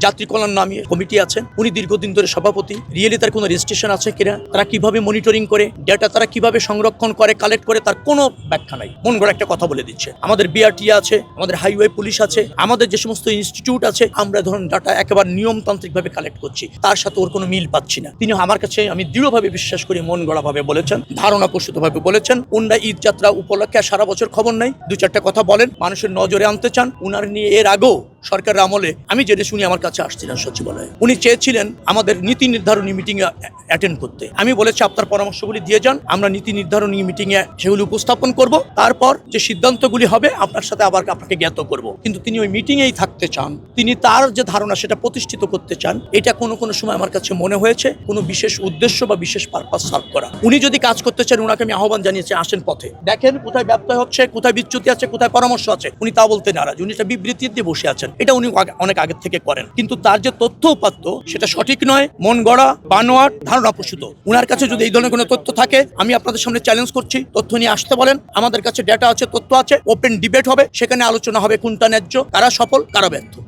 যাত্রী কল্যাণ নামে কমিটি আছেন, উনি দীর্ঘদিন ধরে সভাপতি। রিয়েলি তার কোনো রেজিস্ট্রেশন আছে কিনা, তারা কিভাবে মনিটরিং করে, ডেটা তারা কিভাবে সংরক্ষণ করে, কালেক্ট করে, তার কোনো ব্যাখ্যা নাই। মন গড়া একটা কথা বলে দিচ্ছে। আমাদের বিআরটি আছে, আমাদের হাইওয়ে পুলিশ আছে, আমাদের যে সমস্ত ইনস্টিটিউট আছে, আমরা ধরুন ডাটা একেবারে নিয়মতান্ত্রিকভাবে কালেক্ট করছি, তার সাথে ওর কোনো মিল পাচ্ছি না। তিনি আমার কাছে, আমি দৃঢ়ভাবে বিশ্বাস করি, মন গড়া ভাবে বলেছেন, ধারণা প্রসূতভাবে বলেছেন। উনারা ঈদ যাত্রা উপলক্ষে সারা বছর খবর নাই, দু চারটা কথা বলেন, মানুষের নজরে আনতে চান। উনার নিয়ে এর আগেও সরকারের আমলে আমি জেনে শুনি আমার কাছে আসছিলেন সচিবালয়ে, উনি চেয়েছিলেন আমাদের নীতি নির্ধারণী মিটিং অ্যাটেন্ড করতে। আমি বলেছি আপনার পরামর্শগুলি দিয়ে যান, আমরা নীতি নির্ধারণী মিটিং এ সেগুলি উপস্থাপন করব, তারপর যে সিদ্ধান্তগুলি হবে আপনার সাথে আবার আপনাকে জ্ঞাত করব। কিন্তু তিনি ওই মিটিং এই থাকতে চান, তিনি তার যে ধারণা সেটা প্রতিষ্ঠিত করতে চান। এটা কোনো কোনো সময় আমার কাছে মনে হয়েছে কোনো বিশেষ উদ্দেশ্য বা বিশেষ পারপাস সার্ভ করা। উনি যদি কাজ করতে চান, ওনাকে আমি আহ্বান জানিয়েছি, আসেন পথে, দেখেন কোথায় ব্যত্যয় হচ্ছে, কোথায় বিচ্যুতি আছে, কোথায় পরামর্শ আছে। উনি তা বলতে নারাজ, উনি একটা বিবৃতি দিয়ে বসে আছেন। এটা উনি অনেক আগে থেকে করেন, কিন্তু তার যে তথ্য উপাত্ত সেটা সঠিক নয়, মন গড়া, বানোয়াট, ধারণা প্রসূত। উনার কাছে যদি এই ধরনের কোনো তথ্য থাকে, আমি আপনাদের সামনে চ্যালেঞ্জ করছি, তথ্য নিয়ে আসতে বলেন। আমাদের কাছে ডেটা আছে, তথ্য আছে, ওপেন ডিবেট হবে, সেখানে আলোচনা হবে কোনটা ন্যায্য, কারা সফল, কারা ব্যর্থ।